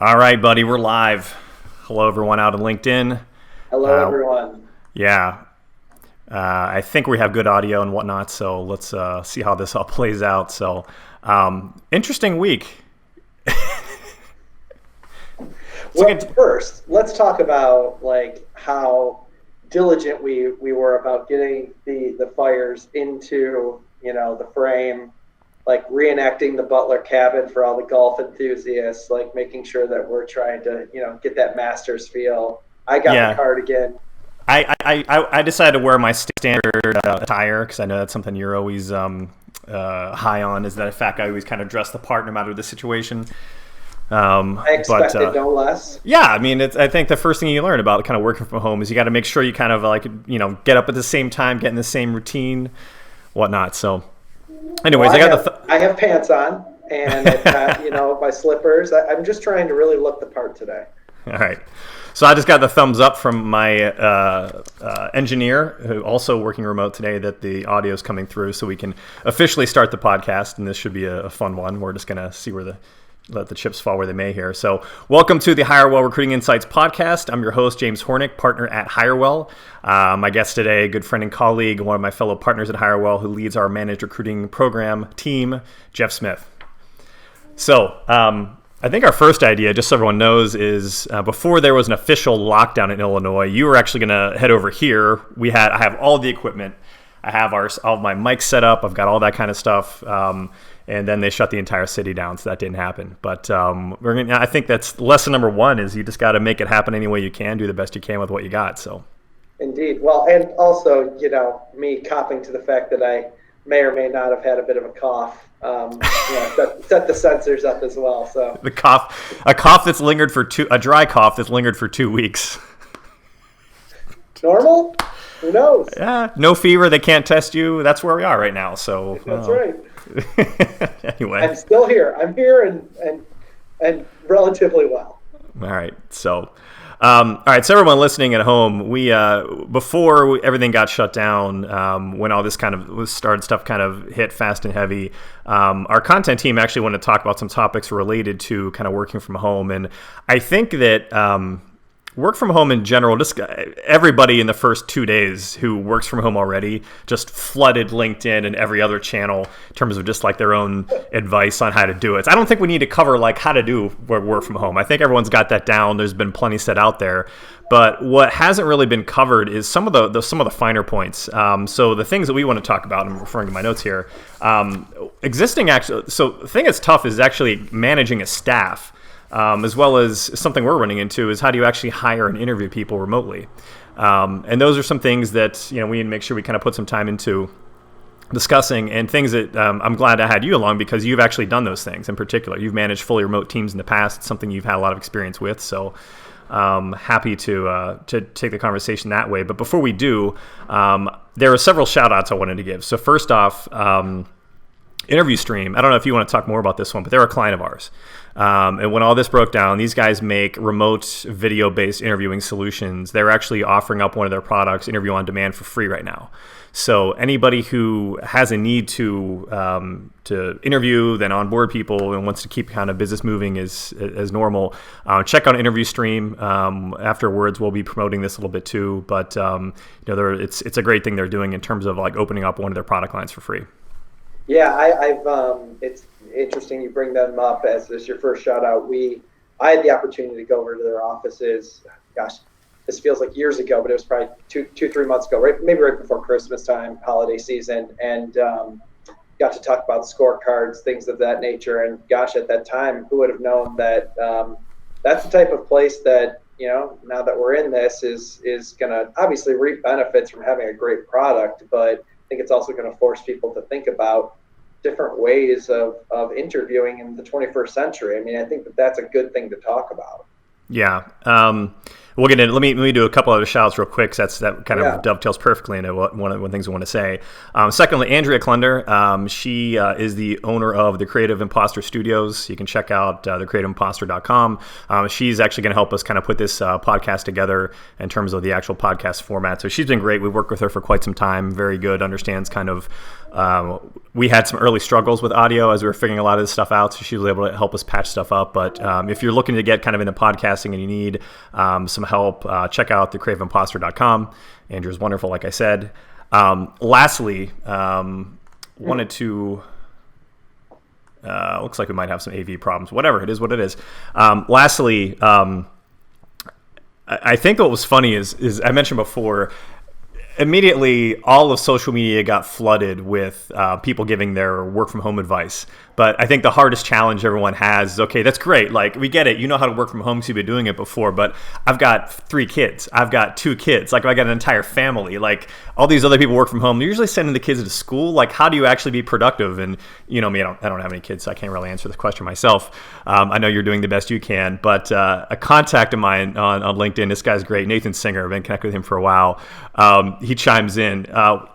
All right, buddy, we're live. Hello, everyone out on LinkedIn. Hello, everyone. Yeah, I think we have good audio and whatnot, so let's see how this all plays out. So, interesting week. First, let's talk about how diligent we were about getting the fires into the frame, like reenacting the Butler cabin for all the golf enthusiasts, like making sure that we're trying to get that Masters feel. I got the cardigan. I decided to wear my standard attire because I know that's something you're always high on. Is that a fact? I always kind of dress the part no matter the situation. I expected no less. Yeah, I mean, I think the first thing you learn about kind of working from home is you got to make sure you kind of get up at the same time, get in the same routine, whatnot. So, anyways, I have pants on and I've got my slippers. I'm just trying to really look the part today. All right. So I just got the thumbs up from my engineer, who also working remote today, that the audio is coming through, so we can officially start the podcast. And this should be a fun one. We're just gonna see let the chips fall where they may here. So welcome to the Hirewell Recruiting Insights podcast. I'm your host, James Hornick, partner at Hirewell. My guest today, a good friend and colleague, one of my fellow partners at Hirewell, who leads our managed recruiting program team, Jeff Smith. So I think our first idea, just so everyone knows, is before there was an official lockdown in Illinois, you were actually going to head over here. I have all the equipment. I have all my mics set up. I've got all that kind of stuff. And then they shut the entire city down, so that didn't happen. But I think that's lesson number one: is you just got to make it happen any way you can, do the best you can with what you got. So, indeed. Well, and also, me copping to the fact that I may or may not have had a bit of a cough. Set the sensors up as well. So a cough that's lingered a dry cough that's lingered for 2 weeks. Normal? Who knows? Yeah, no fever. They can't test you. That's where we are right now. So that's right. Anyway, I'm still here. I'm here and relatively well. All right. So, all right. So everyone listening at home, we before everything got shut down, when all this kind of started, stuff kind of hit fast and heavy. Our content team actually wanted to talk about some topics related to kind of working from home, and I think that work from home in general, just everybody in the first 2 days who works from home already just flooded LinkedIn and every other channel in terms of just like their own advice on how to do it. So I don't think we need to cover like how to do work from home. I think everyone's got that down. There's been plenty said out there. But what hasn't really been covered is some of the finer points. So the things that we want to talk about, I'm referring to my notes here, so the thing that's tough is actually managing a staff. As well as something we're running into is how do you actually hire and interview people remotely? And those are some things that we need to make sure we kind of put some time into discussing, and things that I'm glad I had you along because you've actually done those things. In particular, you've managed fully remote teams in the past. It's something you've had a lot of experience with. So happy to take the conversation that way. But before we do, there are several shout outs I wanted to give. So first off, Interview Stream. I don't know if you want to talk more about this one, but they're a client of ours. And when all this broke down, these guys make remote video-based interviewing solutions. They're actually offering up one of their products, Interview on Demand, for free right now. So anybody who has a need to interview, then onboard people, and wants to keep kind of business moving as normal, check out Interview Stream. Afterwards, we'll be promoting this a little bit too. But it's a great thing they're doing in terms of like opening up one of their product lines for free. Yeah, it's interesting you bring them up as your first shout out. I had the opportunity to go over to their offices. Gosh, this feels like years ago, but it was probably 2-3 months ago, maybe right before Christmas time, holiday season, and got to talk about scorecards, things of that nature. And gosh, at that time, who would have known that that's the type of place that now that we're in this is going to obviously reap benefits from having a great product, but I think it's also going to force people to think about different ways of interviewing in the 21st century. I mean, I think that's a good thing to talk about. Yeah. We'll get into. Let me do a couple other shout outs real quick. 'Cause that kind of dovetails perfectly into one of the things I want to say. Secondly, Andrea Klender. She is the owner of the Creative Imposter Studios. You can check out thecreativeimposter.com. She's actually going to help us kind of put this podcast together in terms of the actual podcast format. So she's been great. We've worked with her for quite some time. Very good. Understands kind of. We had some early struggles with audio as we were figuring a lot of this stuff out. So she was able to help us patch stuff up. But if you're looking to get kind of into podcasting and you need some help, check out thecreativeimposter.com. Andrew's wonderful, like I said. Lastly, wanted to looks like we might have some AV problems. Whatever, it is what it is. Lastly, I think what was funny is I mentioned before, immediately all of social media got flooded with people giving their work from home advice. But I think the hardest challenge everyone has is, okay, that's great. Like, we get it. You know how to work from home because you've been doing it before. But I've got 3 kids. I've got 2 kids. Like, I got an entire family. Like, all these other people work from home. They're usually sending the kids to school. Like, how do you actually be productive? And you know me, I don't have any kids, so I can't really answer this question myself. I know you're doing the best you can. But a contact of mine on LinkedIn, this guy's great, Nathan Singer. I've been connected with him for a while. He chimes in.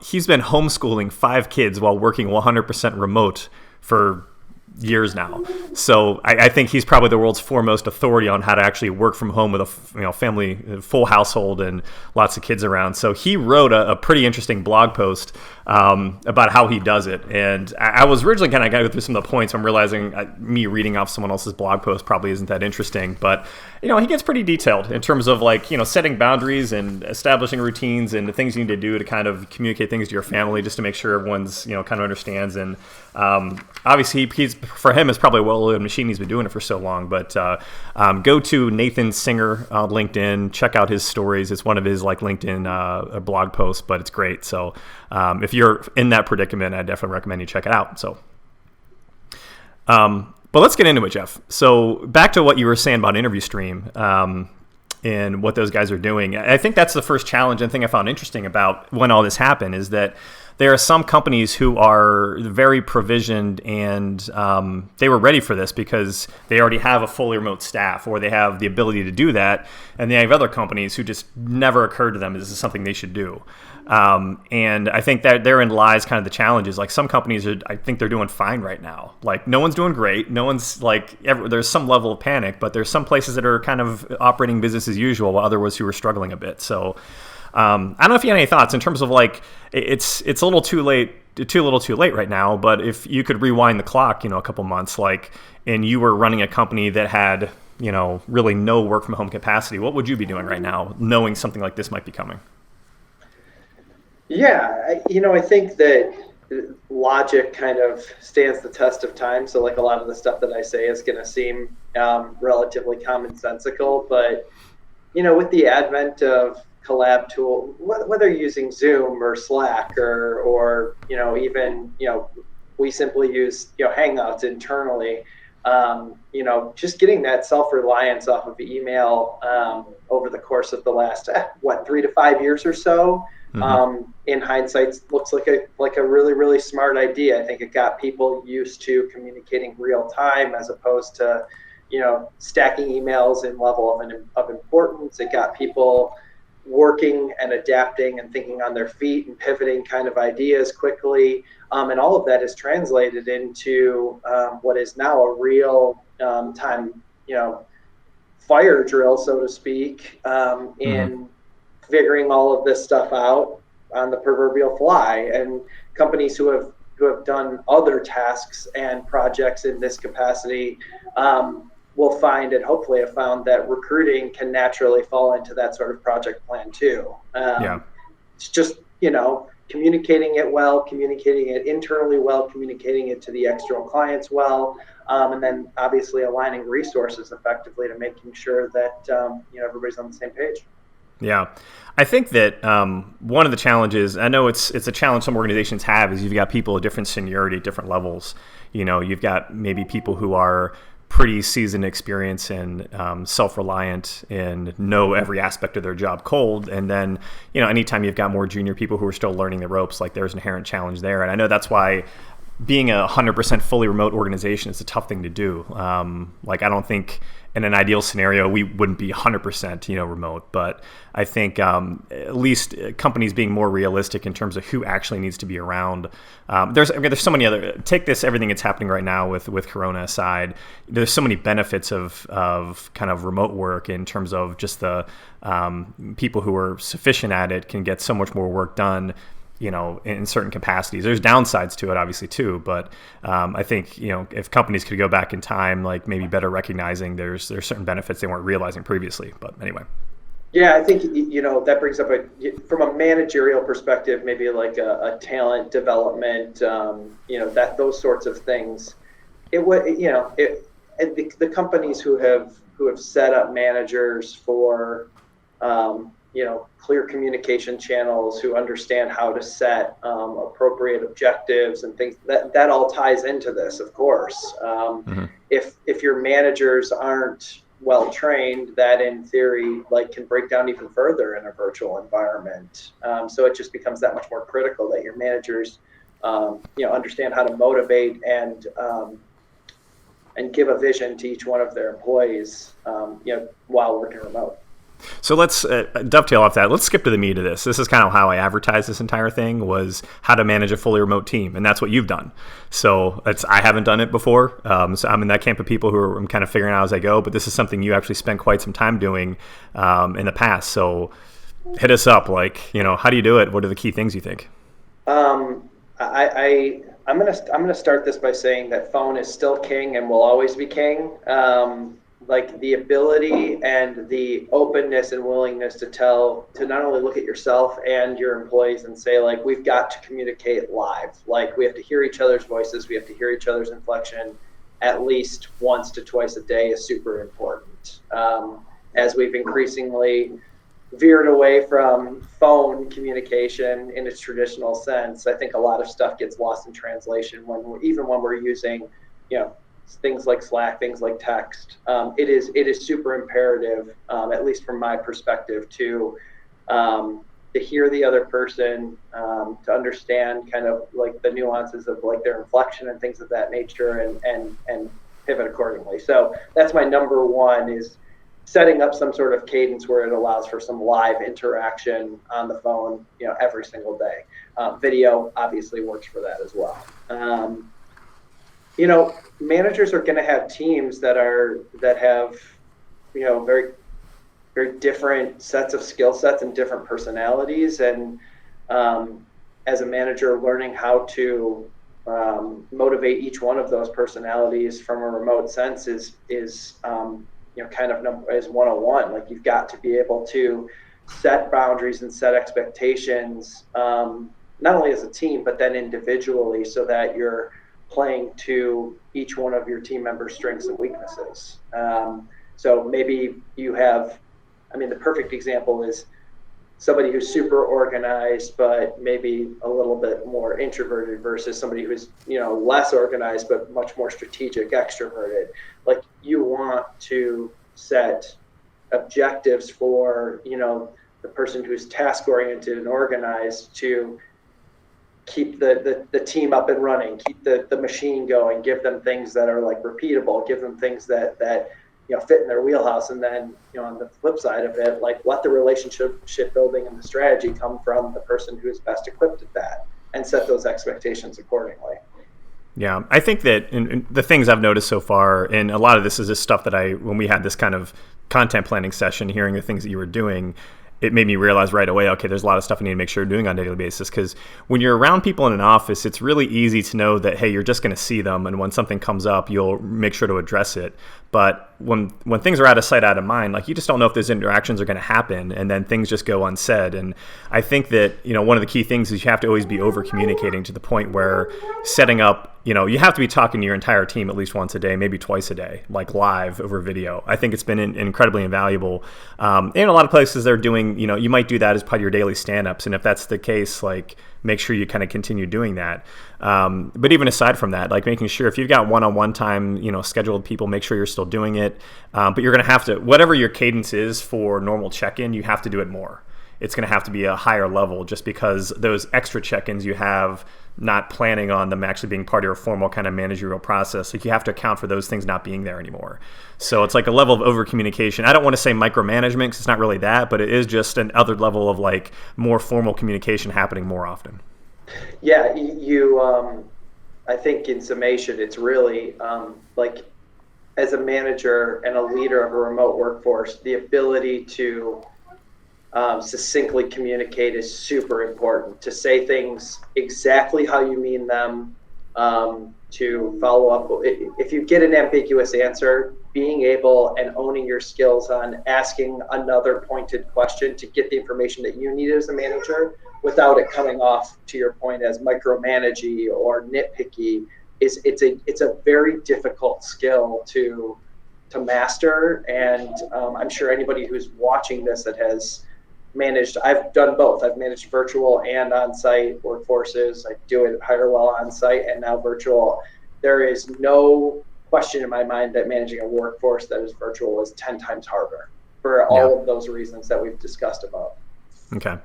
He's been homeschooling 5 kids while working 100% remote for years now. So I think he's probably the world's foremost authority on how to actually work from home with a family, full household, and lots of kids around. So he wrote a pretty interesting blog post about how he does it. And I was originally kind of going to go through some of the points. I'm realizing me reading off someone else's blog post probably isn't that interesting. But he gets pretty detailed in terms of setting boundaries and establishing routines and the things you need to do to kind of communicate things to your family just to make sure everyone's kind of understands. And obviously for him, it's probably a well-oiled machine. He's been doing it for so long. But go to Nathan Singer on LinkedIn. Check out his stories. It's one of his LinkedIn blog posts, but it's great. So if you're in that predicament, I definitely recommend you check it out. So, but let's get into it, Jeff. So back to what you were saying about Interview Stream and what those guys are doing. I think that's the first challenge and thing I found interesting about when all this happened is that there are some companies who are very provisioned and they were ready for this because they already have a fully remote staff or they have the ability to do that. And they have other companies who just never occurred to them this is something they should do. And I think that therein lies kind of the challenges. Like some companies, I think they're doing fine right now. Like no one's doing great. No one's there's some level of panic, but there's some places that are kind of operating business as usual while others who are struggling a bit. So I don't know if you have any thoughts in terms of it's a little too late right now, but if you could rewind the clock, a couple months, and you were running a company that had, really no work from home capacity, what would you be doing right now knowing something like this might be coming? Yeah, I think that logic kind of stands the test of time. So a lot of the stuff that I say is going to seem relatively commonsensical, but, with the advent of collab tool, whether you're using Zoom or Slack or even we simply use Hangouts internally, just getting that self-reliance off of email over the course of the last 3 to 5 years or so. In hindsight, looks like a really, really smart idea. I think it got people used to communicating real time as opposed to stacking emails in level of importance. It got people working and adapting and thinking on their feet and pivoting kind of ideas quickly. And all of that is translated into what is now a real time, fire drill, so to speak, in figuring all of this stuff out on the proverbial fly. And companies who have done other tasks and projects in this capacity will find and hopefully have found that recruiting can naturally fall into that sort of project plan too. It's just, communicating it well, communicating it internally well, communicating it to the external clients well, and then obviously aligning resources effectively to making sure that, everybody's on the same page. Yeah. I think that one of the challenges, I know it's a challenge some organizations have, is you've got people of different seniority, different levels. You've got maybe people who are pretty seasoned experience and self-reliant and know every aspect of their job cold. And then, anytime you've got more junior people who are still learning the ropes, there's an inherent challenge there. And I know that's why being a 100% fully remote organization is a tough thing to do. I don't think in an ideal scenario, we wouldn't be 100%, remote. But I think at least companies being more realistic in terms of who actually needs to be around. There's so many other, take this, everything that's happening right now with Corona aside, there's so many benefits of kind of remote work in terms of just the people who are sufficient at it can get so much more work done, in certain capacities. There's downsides to it, obviously, too. But I think, if companies could go back in time, like maybe better recognizing there's certain benefits they weren't realizing previously. But anyway. Yeah, I think, that brings up from a managerial perspective, maybe like a talent development, those sorts of things. It would, the companies who have set up managers for, clear communication channels, who understand how to set appropriate objectives and things, that all ties into this, of course. If your managers aren't well trained, that in theory can break down even further in a virtual environment. So it just becomes that much more critical that your managers understand how to motivate and give a vision to each one of their employees while working remote. So let's dovetail off that. Let's skip to the meat of this. This is kind of how I advertised this entire thing, was how to manage a fully remote team. And that's what you've done. So I haven't done it before. So I'm in that camp of people I'm kind of figuring out as I go. But this is something you actually spent quite some time doing in the past. So hit us up. How do you do it? What are the key things you think? I'm gonna start this by saying that phone is still king and will always be king. The ability and the openness and willingness to not only look at yourself and your employees and say, we've got to communicate live. We have to hear each other's voices. We have to hear each other's inflection at least once to twice a day is super important. As we've increasingly veered away from phone communication in its traditional sense, I think a lot of stuff gets lost in translation when we're using, things like Slack, things like text. It is super imperative, at least from my perspective, to hear the other person, to understand kind of the nuances of their inflection and things of that nature, and pivot accordingly. So that's my number one, is setting up some sort of cadence where it allows for some live interaction on the phone, every single day. Video obviously works for that as well. Managers are going to have teams that have, very, very different sets of skill sets and different personalities. And as a manager, learning how to motivate each one of those personalities from a remote sense is kind of is 101. You've got to be able to set boundaries and set expectations, not only as a team, but then individually, so that you're playing to each one of your team members' strengths and weaknesses. So maybe you have, the perfect example is somebody who's super organized, but maybe a little bit more introverted, versus somebody who's, less organized, but much more strategic, extroverted. You want to set objectives for, the person who's task oriented and organized to keep the team up and running, keep the machine going, give them things that are repeatable, give them things that fit in their wheelhouse. And then, on the flip side of it, let the relationship building and the strategy come from the person who is best equipped at that, and set those expectations accordingly. Yeah, I think that in the things I've noticed so far, and a lot of this is just stuff that when we had this kind of content planning session, hearing the things that you were doing, it made me realize right away, okay, there's a lot of stuff I need to make sure I'm doing on a daily basis. Because when you're around people in an office, it's really easy to know that, hey, you're just going to see them, and when something comes up, you'll make sure to address it. But when things are out of sight, out of mind, you just don't know if those interactions are going to happen, and then things just go unsaid. And I think that, one of the key things is you have to always be over communicating, to the point where setting up, you have to be talking to your entire team at least once a day, maybe twice a day, live over video. I think it's been incredibly invaluable. In a lot of places they're doing, you might do that as part of your daily stand-ups. And if that's the case, make sure you kind of continue doing that. But even aside from that, making sure if you've got one-on-one time, scheduled people, make sure you're still doing it. But you're going to have to, whatever your cadence is for normal check-in, you have to do it more. It's going to have to be a higher level, just because those extra check-ins you have not planning on them actually being part of your formal kind of managerial process. Like you have to account for those things not being there anymore. So it's like a level of over communication. I don't want to say micromanagement because it's not really that, but it is just an other level of like more formal communication happening more often. Yeah, I think in summation, it's really like as a manager and a leader of a remote workforce, the ability to succinctly communicate is super important. To say things exactly how you mean them, to follow up. If you get an ambiguous answer, being able and owning your skills on asking another pointed question to get the information that you need as a manager without it coming off, to your point, as micromanagey or nitpicky, it's a very difficult skill to master. And I'm sure anybody who's watching this that has managed, I've done both. I've managed virtual and on-site workforces. I do it at Hirewell on-site and now virtual. There is no question in my mind that managing a workforce that is virtual is 10 times harder for all of those reasons that we've discussed above. Okay.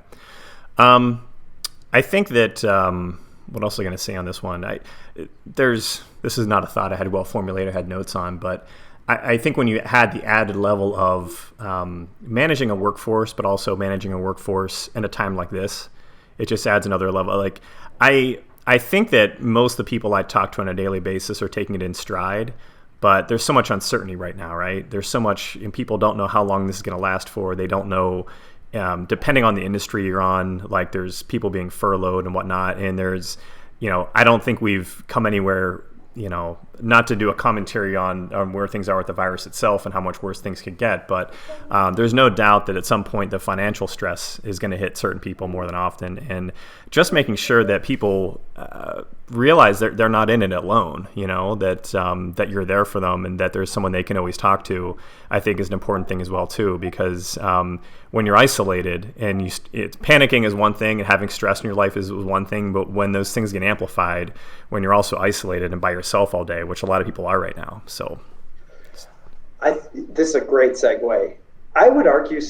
I think that what else am I going to say on this one? This is not a thought I had well formulated, had notes on, but I think when you had the added level of managing a workforce, but also managing a workforce in a time like this, it just adds another level. Like I think that most of the people I talk to on a daily basis are taking it in stride, but there's so much uncertainty right now, right? There's so much, and people don't know how long this is going to last for. They don't know, depending on the industry you're on, like there's people being furloughed and whatnot. And there's, I don't think we've come anywhere, not to do a commentary on where things are with the virus itself and how much worse things could get. But there's no doubt that at some point the financial stress is going to hit certain people more than often. And just making sure that people realize that they're not in it alone, that you're there for them and that there's someone they can always talk to, I think is an important thing as well, too, because when you're isolated and panicking is one thing and having stress in your life is one thing, but when those things get amplified, when you're also isolated and by yourself all day, which a lot of people are right now. So this is a great segue. I would argue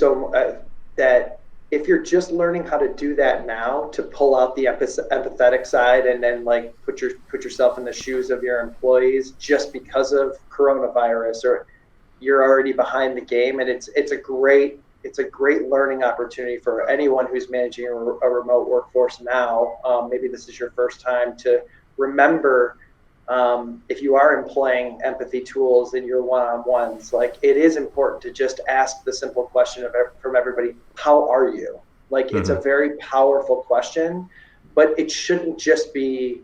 that if you're just learning how to do that now, to pull out the empathetic side and then like put yourself in the shoes of your employees just because of coronavirus, or you're already behind the game, and it's a great learning opportunity for anyone who's managing a remote workforce now. Maybe this is your first time to remember, if you are employing empathy tools in your one-on-ones, like it is important to just ask the simple question from everybody, how are you? Like it's a very powerful question, but it shouldn't just be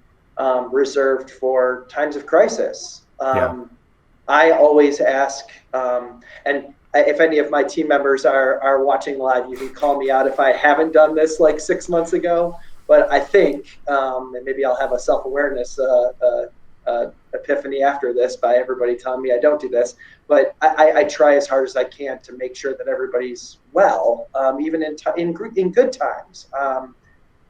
reserved for times of crisis. I always ask, and if any of my team members are watching live, you can call me out if I haven't done this like 6 months ago. But I think, and maybe I'll have a self-awareness epiphany after this by everybody telling me I don't do this, but I try as hard as I can to make sure that everybody's well, even in good times,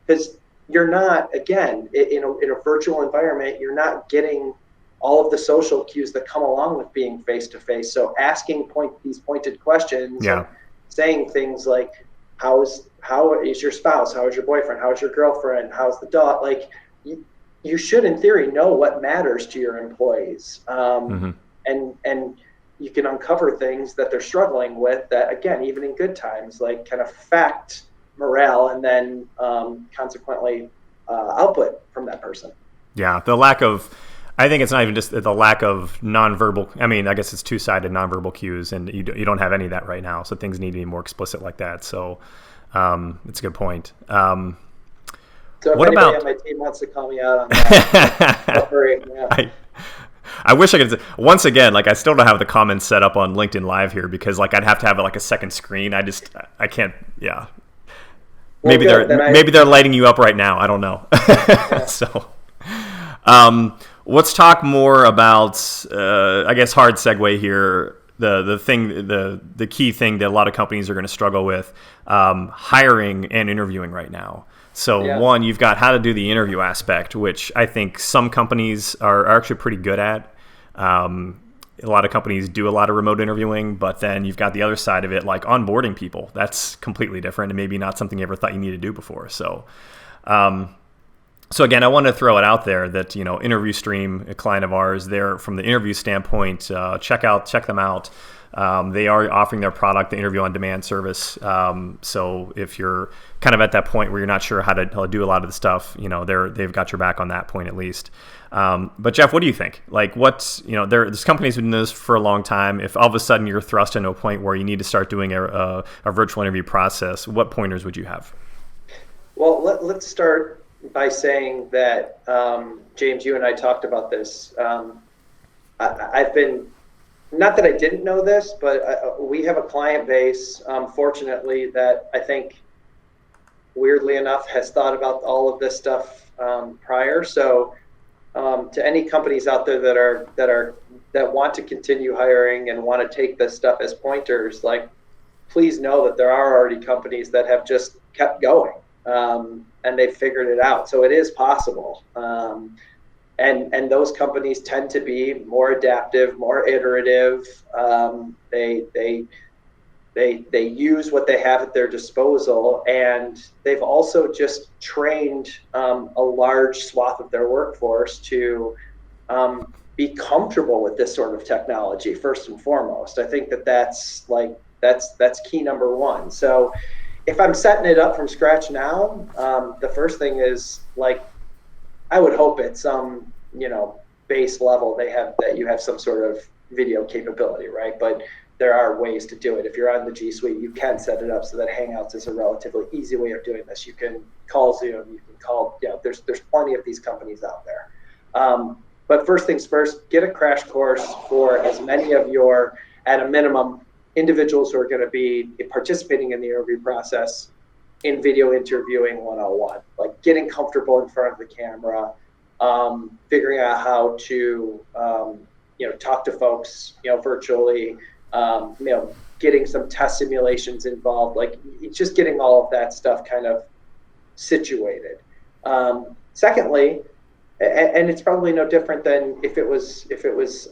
because you're not, again, in a virtual environment, you're not getting all of the social cues that come along with being face-to-face. So asking these pointed questions, saying things like, how is your spouse? How is your boyfriend? How is your girlfriend? How's the dog? Like, you should, in theory, know what matters to your employees. And you can uncover things that they're struggling with that, again, even in good times, like kind of affect morale and then consequently output from that person. Yeah, I think it's not even just the lack of nonverbal. I mean, I guess it's two-sided nonverbal cues, and you don't have any of that right now. So things need to be more explicit like that. So it's a good point. So if anybody on my team wants to call me out on that, I wish I could. Once again, like I still don't have the comments set up on LinkedIn Live here because like I'd have to have like a second screen. I can't. Yeah. Maybe they're lighting you up right now. I don't know. So. Let's talk more about, I guess, hard segue here. The key thing that a lot of companies are going to struggle with, hiring and interviewing right now. So one, you've got how to do the interview aspect, which I think some companies are actually pretty good at. A lot of companies do a lot of remote interviewing, but then you've got the other side of it, like onboarding people. That's completely different and maybe not something you ever thought you needed to do before. So, So again, I want to throw it out there that, Interview Stream, a client of ours, they're from the interview standpoint, check them out. They are offering their product, the Interview on Demand service. So if you're kind of at that point where you're not sure how to do a lot of the stuff, they've got your back on that point at least. But Jeff, what do you think? Like, there's companies who've been doing this for a long time. If all of a sudden you're thrust into a point where you need to start doing a virtual interview process, what pointers would you have? Well, let's start by saying that, James, you and I talked about this. I've been, not that I didn't know this, but we have a client base, fortunately, that I think, weirdly enough, has thought about all of this stuff prior. So to any companies out there that want to continue hiring and want to take this stuff as pointers, like, please know that there are already companies that have just kept going. And they've figured it out. So it is possible. And those companies tend to be more adaptive, more iterative. They use what they have at their disposal, and they've also just trained a large swath of their workforce to be comfortable with this sort of technology first and foremost. I think that's key number one. So if I'm setting it up from scratch now, the first thing is, like, I would hope at some, base level that you have some sort of video capability, right? But there are ways to do it. If you're on the G Suite, you can set it up so that Hangouts is a relatively easy way of doing this. You can call Zoom, you can call, there's plenty of these companies out there. But first things first, get a crash course for as many of your, at a minimum, individuals who are going to be participating in the interview process in video interviewing 101, like getting comfortable in front of the camera, figuring out how to, talk to folks, virtually, getting some test simulations involved, like just getting all of that stuff kind of situated. Secondly, and it's probably no different than if it was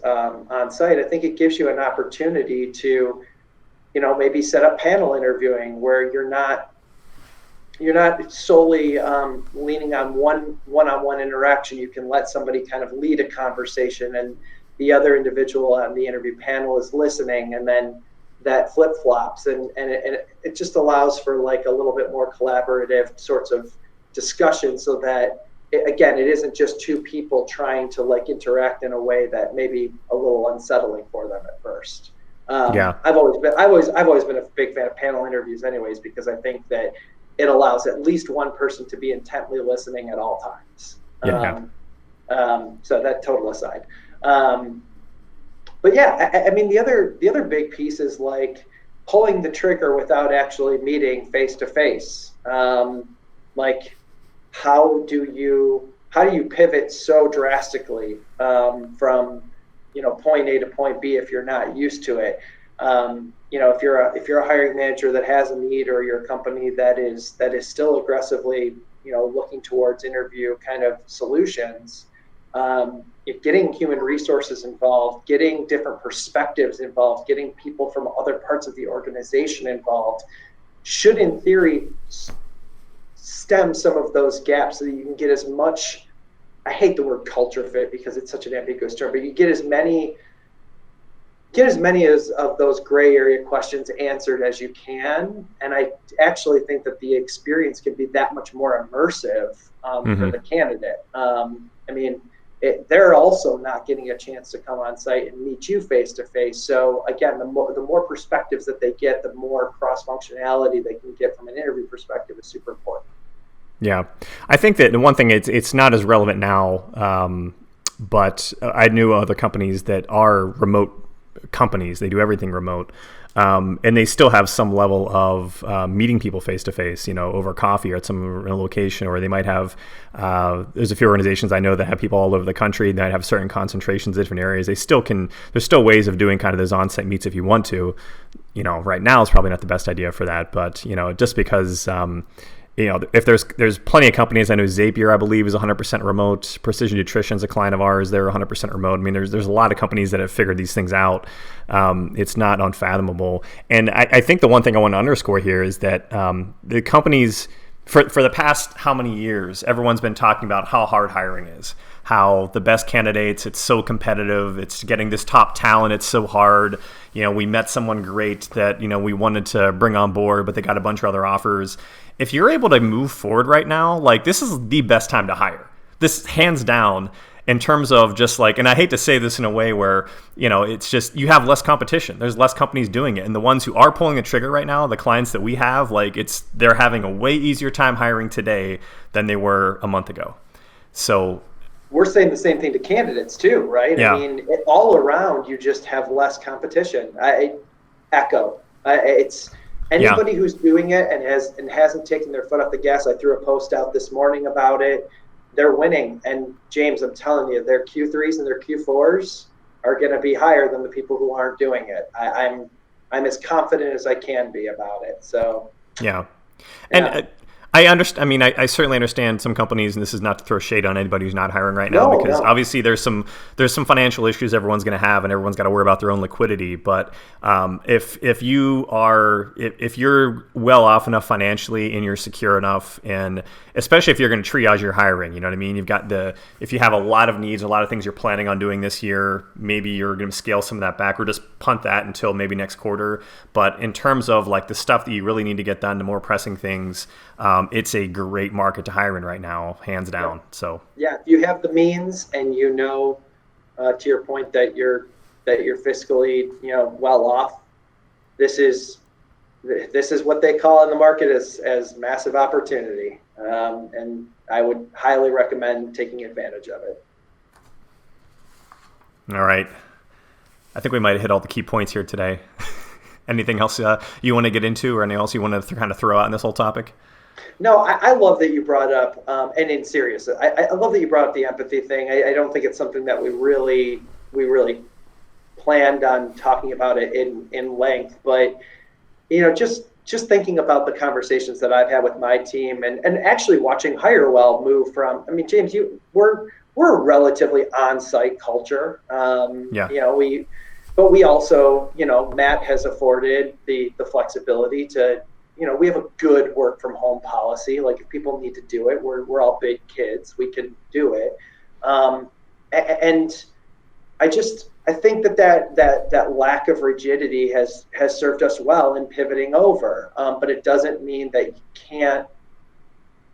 on site, I think it gives you an opportunity to, maybe set up panel interviewing where you're not solely leaning on one-on-one interaction. You can let somebody kind of lead a conversation, and the other individual on the interview panel is listening, and then that flip-flops, and it just allows for like a little bit more collaborative sorts of discussion, so that it isn't just two people trying to like interact in a way that may be a little unsettling for them at first. I've always been a big fan of panel interviews anyways, because I think that it allows at least one person to be intently listening at all times. So that total aside. But yeah, I mean, the other big piece is like pulling the trigger without actually meeting face to face. Like, how do you pivot so drastically from point A to point B if you're not used to it? If you're a hiring manager that has a need, or your company that is still aggressively looking towards interview kind of solutions, getting human resources involved, getting different perspectives involved, getting people from other parts of the organization involved should, in theory, stem some of those gaps so that you can get as much, I hate the word culture fit because it's such an ambiguous term, but you get as many of those gray area questions answered as you can. And I actually think that the experience can be that much more immersive for the candidate. They're also not getting a chance to come on site and meet you face to face. So again, the more perspectives that they get, the more cross functionality they can get from an interview perspective is super important. Yeah, I think that the one thing, it's not as relevant now, but I knew other companies that are remote companies. They do everything remote, and they still have some level of meeting people face to face, over coffee or at some location, or they might have. There's a few organizations I know that have people all over the country that have certain concentrations in different areas. There's still ways of doing kind of those on-site meets if you want to. Right now is probably not the best idea for that, but just because. If there's plenty of companies. I know Zapier, I believe, is 100% remote. Precision Nutrition is a client of ours. They're 100% remote. I mean, there's a lot of companies that have figured these things out. It's not unfathomable. And I think the one thing I want to underscore here is that the companies for the past how many years, everyone's been talking about how hard hiring is, how the best candidates, it's so competitive, it's getting this top talent, it's so hard. We met someone great that, we wanted to bring on board, but they got a bunch of other offers. If you're able to move forward right now, like, this is the best time to hire. This, hands down, in terms of just like, and I hate to say this in a way where, it's just, you have less competition. There's less companies doing it. And the ones who are pulling the trigger right now, the clients that we have, like, they're having a way easier time hiring today than they were a month ago. So we're saying the same thing to candidates too, right? Yeah. I mean, all around, you just have less competition. I echo. It's anybody who's doing it and hasn't taken their foot off the gas. I threw a post out this morning about it. They're winning. And James, I'm telling you, their Q3s and their Q4s are going to be higher than the people who aren't doing it. I'm as confident as I can be about it. So yeah. And I understand. I mean, I certainly understand some companies, and this is not to throw shade on anybody who's not hiring right now, because obviously there's some financial issues everyone's going to have, and everyone's got to worry about their own liquidity. But if you're well off enough financially and you're secure enough, and especially if you're going to triage your hiring, you know what I mean? If you have a lot of needs, a lot of things you're planning on doing this year, maybe you're going to scale some of that back or just punt that until maybe next quarter. But in terms of like the stuff that you really need to get done, the more pressing things, it's a great market to hire in right now, hands down. So if you have the means and to your point that you're fiscally well off, this is what they call in the market as massive opportunity, and I would highly recommend taking advantage of it. All right, I think we might have hit all the key points here today. Anything else you want to get into, or anything else you want to kind of throw out in this whole topic? No, I love that you brought up, and in serious, I love that you brought up the empathy thing. I don't think it's something that we really planned on talking about it in length, but just thinking about the conversations that I've had with my team, and actually watching Hirewell move from. I mean, James, we're a relatively on-site culture. But we also, Matt has afforded the flexibility to. We have a good work from home policy. Like, if people need to do it, we're all big kids. We can do it. And I think that lack of rigidity has served us well in pivoting over. But it doesn't mean that you can't,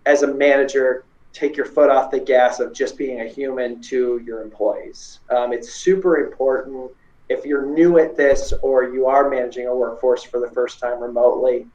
as a manager, take your foot off the gas of just being a human to your employees. It's super important. If you're new at this, or you are managing a workforce for the first time remotely,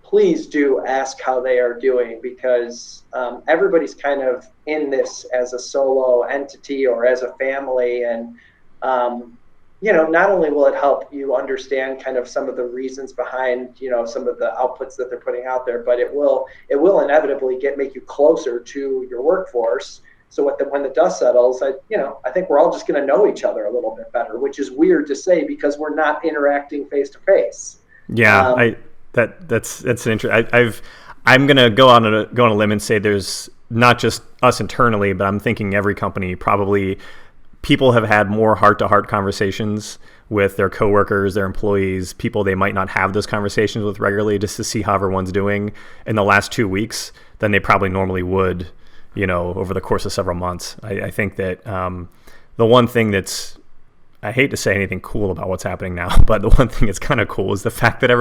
please do ask how they are doing, because everybody's kind of in this as a solo entity or as a family. And, not only will it help you understand kind of some of the reasons behind, some of the outputs that they're putting out there, but it will inevitably make you closer to your workforce. So when the dust settles, I think we're all just going to know each other a little bit better, which is weird to say because we're not interacting face to face. Yeah, That's an interesting. I'm gonna go on a limb and say there's not just us internally, but I'm thinking every company, probably people have had more heart-to-heart conversations with their coworkers, their employees, people they might not have those conversations with regularly, just to see how everyone's doing in the last 2 weeks than they probably normally would, over the course of several months. I think that the one thing that's, I hate to say anything cool about what's happening now, but the one thing that's kind of cool is the fact that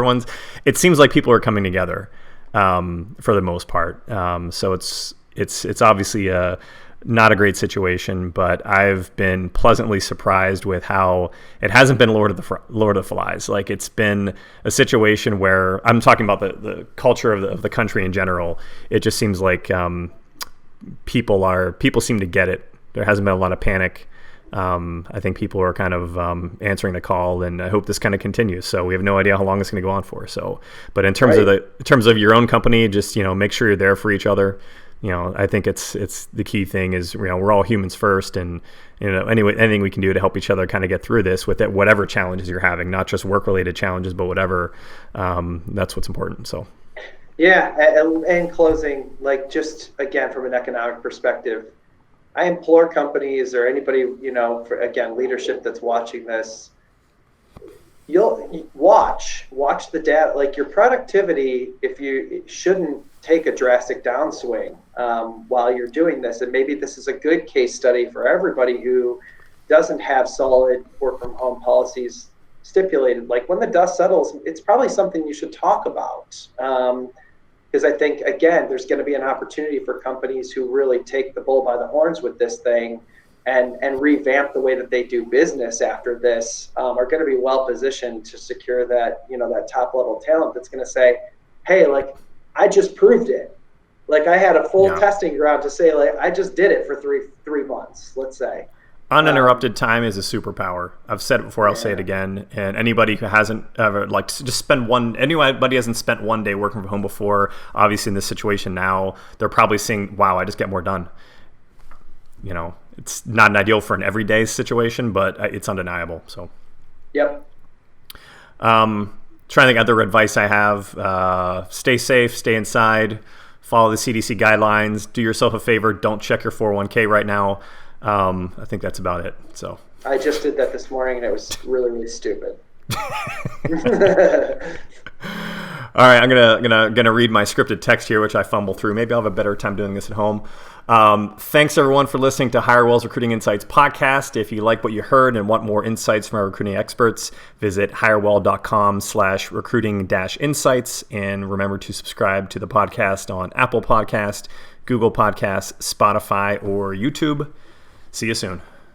it seems like people are coming together for the most part. So it's obviously not a great situation, but I've been pleasantly surprised with how it hasn't been Lord of the Flies. Like, it's been a situation where I'm talking about the culture of the country in general. It just seems like people seem to get it. There hasn't been a lot of panic. I think people are kind of answering the call, and I hope this kind of continues. So we have no idea how long it's going to go on for. So, but in terms of your own company, just make sure you're there for each other. I think it's the key thing is we're all humans first, and anyway, anything we can do to help each other kind of get through this with whatever challenges you're having, not just work related challenges, but whatever. That's what's important. So. Yeah, and in closing, like, just again from an economic perspective, I implore companies or anybody, for, again, leadership that's watching this, you'll watch the data, like your productivity, if you shouldn't take a drastic downswing while you're doing this. And maybe this is a good case study for everybody who doesn't have solid work from home policies stipulated. Like when the dust settles, it's probably something you should talk about. Because I think, again, there's going to be an opportunity for companies who really take the bull by the horns with this thing and revamp the way that they do business after this, are going to be well positioned to secure that, that top level talent that's going to say, hey, like, I just proved it. Like I had a full testing ground to say, like, I just did it for three months, let's say. Uninterrupted time is a superpower. I've said it before, I'll say it again. And anybody who hasn't ever, like, just anybody hasn't spent one day working from home before, obviously in this situation now, they're probably saying, wow, I just get more done. It's not an ideal for an everyday situation, but it's undeniable. So, yep. Trying to think other advice I have. Stay safe, stay inside, follow the CDC guidelines, do yourself a favor, don't check your 401k right now. I think that's about it. So I just did that this morning and it was really, really stupid. All right, I'm gonna read my scripted text here, which I fumble through. Maybe I'll have a better time doing this at home. Thanks everyone for listening to Hirewell's Recruiting Insights podcast. If you like what you heard and want more insights from our recruiting experts, visit hirewell.com/recruiting-insights, and remember to subscribe to the podcast on Apple Podcast, Google Podcasts, Spotify, or YouTube. See you soon.